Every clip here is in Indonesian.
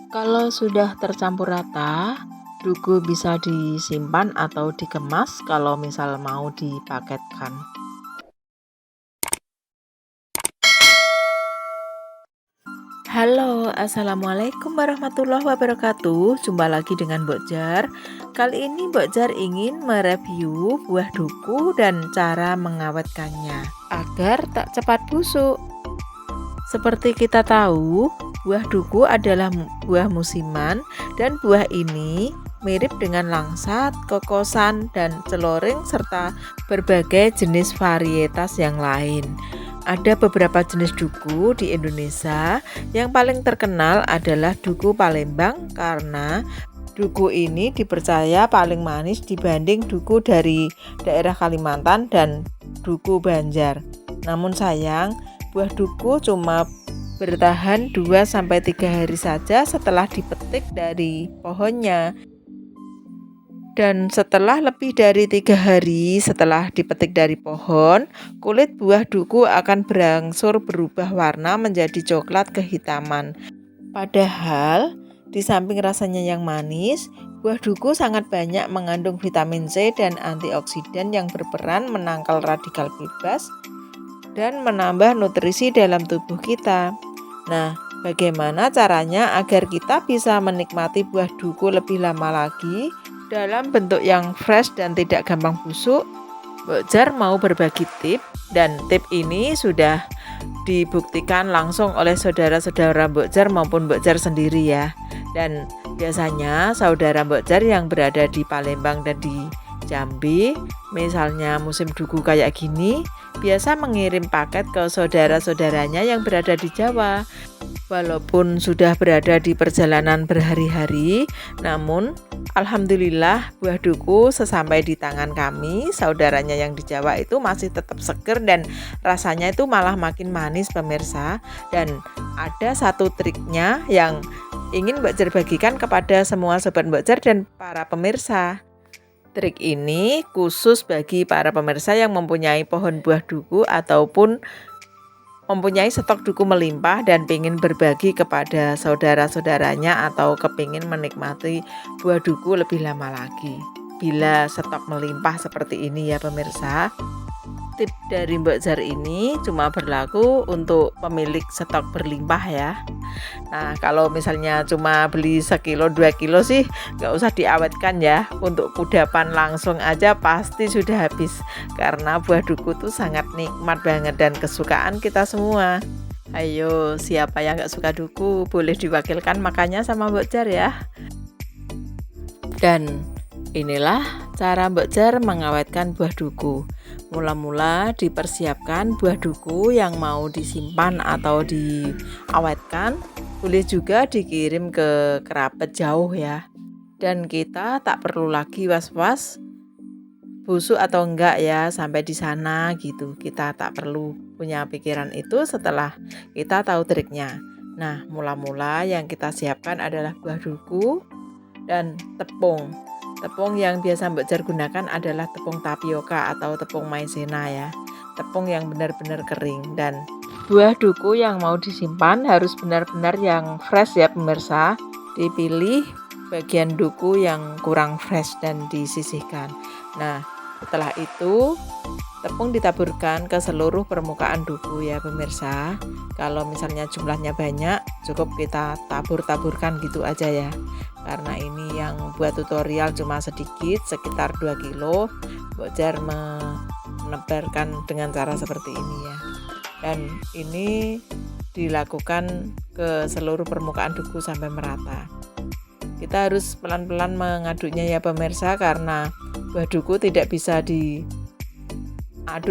Kalau sudah tercampur rata, duku bisa disimpan atau dikemas kalau misal mau dipaketkan. Halo, assalamualaikum warahmatullahi wabarakatuh. Jumpa lagi dengan Mbok Jar. Kali ini Mbok Jar ingin mereview buah duku dan cara mengawetkannya agar tak cepat busuk. Seperti kita tahu, buah duku adalah buah musiman dan buah ini mirip dengan langsat, kokosan, dan celoring serta berbagai jenis varietas yang lain. Ada beberapa jenis duku di Indonesia. Yang paling terkenal adalah duku Palembang karena duku ini dipercaya paling manis dibanding duku dari daerah Kalimantan dan duku Banjar. Namun sayang, buah duku cuma bertahan 2-3 hari saja setelah dipetik dari pohonnya. Dan setelah lebih dari 3 hari setelah dipetik dari pohon, kulit buah duku akan berangsur berubah warna menjadi coklat kehitaman. Padahal, di samping rasanya yang manis, buah duku sangat banyak mengandung vitamin C dan antioksidan yang berperan menangkal radikal bebas dan menambah nutrisi dalam tubuh kita. Nah, bagaimana caranya agar kita bisa menikmati buah duku lebih lama lagi dalam bentuk yang fresh dan tidak gampang busuk? Mbok Jar mau berbagi tip, dan tip ini sudah dibuktikan langsung oleh saudara-saudara Mbok Jar maupun Mbok Jar sendiri ya. Dan biasanya saudara Mbok Jar yang berada di Palembang dan di Jambi, misalnya musim duku kayak gini, biasa mengirim paket ke saudara-saudaranya yang berada di Jawa. Walaupun sudah berada di perjalanan berhari-hari, namun alhamdulillah buah duku sesampai di tangan kami, saudaranya yang di Jawa itu masih tetap seger dan rasanya itu malah makin manis pemirsa. Dan ada satu triknya yang ingin Mbak Jar bagikan kepada semua sobat Mbak Jar dan para pemirsa. Trik ini khusus bagi para pemirsa yang mempunyai pohon buah duku ataupun mempunyai stok duku melimpah dan ingin berbagi kepada saudara-saudaranya atau kepingin menikmati buah duku lebih lama lagi. Bila stok melimpah seperti ini ya pemirsa, tip dari Mbak Jar ini cuma berlaku untuk pemilik stok berlimpah ya. Nah, kalau misalnya cuma beli 1-2 kilo sih nggak usah diawetkan ya. Untuk kudapan langsung aja pasti sudah habis, karena buah duku tuh sangat nikmat banget dan kesukaan kita semua. Ayo, siapa yang nggak suka duku boleh diwakilkan makannya sama Mbak Jar ya. Dan inilah cara Mbak Jar mengawetkan buah duku. Mula-mula dipersiapkan buah duku yang mau disimpan atau diawetkan, boleh juga dikirim ke kerabat jauh ya. Dan kita tak perlu lagi was-was busuk atau enggak ya sampai di sana gitu. Kita tak perlu punya pikiran itu setelah kita tahu triknya. Nah, mula-mula yang kita siapkan adalah buah duku dan tepung. Tepung yang biasa Mbak Jar gunakan adalah tepung tapioka atau tepung maizena ya. Tepung yang benar-benar kering. Dan buah duku yang mau disimpan harus benar-benar yang fresh ya pemirsa. Dipilih bagian duku yang kurang fresh dan disisihkan. Nah, setelah itu tepung ditaburkan ke seluruh permukaan duku ya pemirsa. Kalau misalnya jumlahnya banyak, cukup kita tabur-taburkan gitu aja ya. Karena ini yang buat tutorial cuma sedikit, sekitar 2 kilo, Mbok Jar menebarkan dengan cara seperti ini ya. Dan ini dilakukan ke seluruh permukaan duku sampai merata. Kita harus pelan-pelan mengaduknya ya pemirsa, karena buah duku tidak bisa diaduk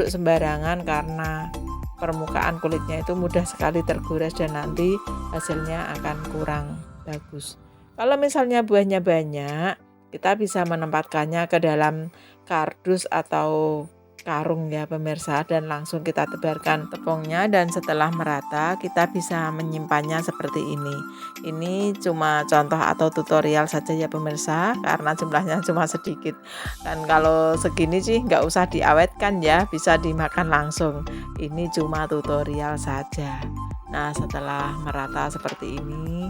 sembarangan karena permukaan kulitnya itu mudah sekali tergores dan nanti hasilnya akan kurang bagus. Kalau misalnya buahnya banyak, kita bisa menempatkannya ke dalam kardus atau karung ya pemirsa, dan langsung kita tebarkan tepungnya, dan setelah merata kita bisa menyimpannya seperti ini. Ini cuma contoh atau tutorial saja ya pemirsa, karena jumlahnya cuma sedikit. Dan kalau segini sih nggak usah diawetkan ya, bisa dimakan langsung. Ini cuma tutorial saja. Nah, setelah merata seperti ini,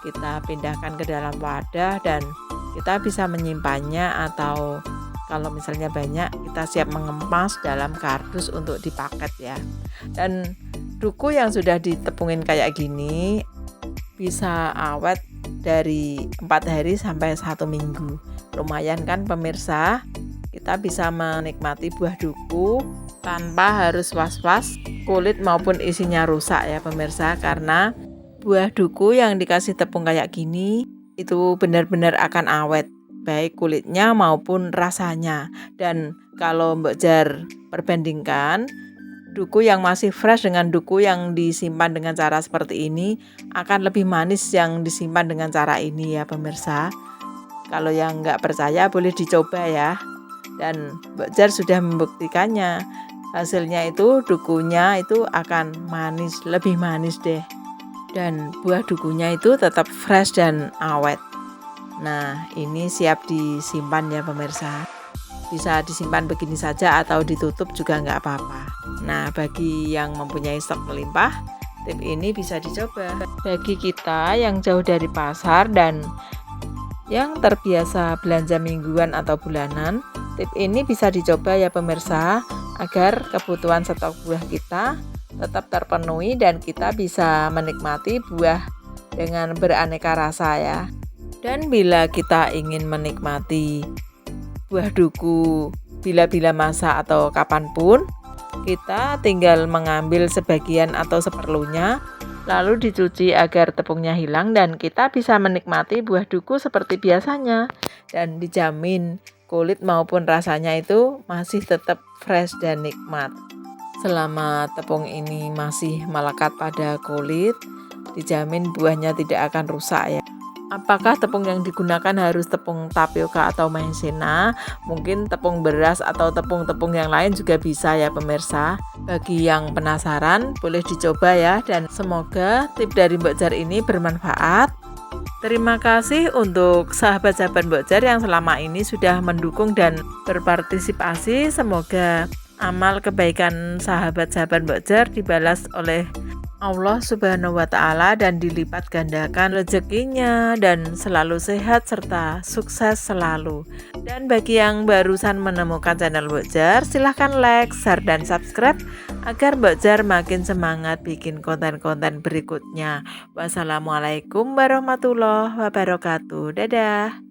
kita pindahkan ke dalam wadah dan kita bisa menyimpannya, atau kalau misalnya banyak kita siap mengemas dalam kardus untuk dipaket ya. Dan duku yang sudah ditepungin kayak gini bisa awet dari 4 hari sampai 1 minggu. Lumayan kan pemirsa? Kita bisa menikmati buah duku tanpa harus was-was kulit maupun isinya rusak ya pemirsa, karena buah duku yang dikasih tepung kayak gini itu benar-benar akan awet, baik kulitnya maupun rasanya. Dan kalau Mbok Jar perbandingkan duku yang masih fresh dengan duku yang disimpan dengan cara seperti ini, akan lebih manis yang disimpan dengan cara ini ya pemirsa. Kalau yang nggak percaya boleh dicoba ya. Dan Mbok Jar sudah membuktikannya. Hasilnya itu dukunya itu akan manis, lebih manis deh. Dan buah dukunya itu tetap fresh dan awet. Nah, ini siap disimpan ya pemirsa. Bisa disimpan begini saja atau ditutup juga nggak apa-apa. Nah, bagi yang mempunyai stok melimpah, tip ini bisa dicoba. Bagi kita yang jauh dari pasar dan yang terbiasa belanja mingguan atau bulanan, tip ini bisa dicoba ya pemirsa, agar kebutuhan stok buah kita tetap terpenuhi dan kita bisa menikmati buah dengan beraneka rasa ya. Dan bila kita ingin menikmati buah duku bila-bila masa atau kapanpun, kita tinggal mengambil sebagian atau seperlunya, lalu dicuci agar tepungnya hilang dan kita bisa menikmati buah duku seperti biasanya. Dan dijamin kulit maupun rasanya itu masih tetap fresh dan nikmat. Selama tepung ini masih melekat pada kulit, dijamin buahnya tidak akan rusak ya. Apakah tepung yang digunakan harus tepung tapioka atau maizena? Mungkin tepung beras atau tepung-tepung yang lain juga bisa ya pemirsa. Bagi yang penasaran boleh dicoba ya, dan semoga tip dari Mbok Jar ini bermanfaat. Terima kasih untuk sahabat-sahabat Mbok Jar yang selama ini sudah mendukung dan berpartisipasi. Semoga amal kebaikan sahabat-sahabat Mbok Jar dibalas oleh Allah Subhanahu wa Ta'ala dan dilipat gandakan rezekinya, dan selalu sehat serta sukses selalu. Dan bagi yang barusan menemukan channel Mbok Jar, silahkan like, share, dan subscribe agar Mbok Jar makin semangat bikin konten-konten berikutnya. Wassalamualaikum warahmatullahi wabarakatuh. Dadah.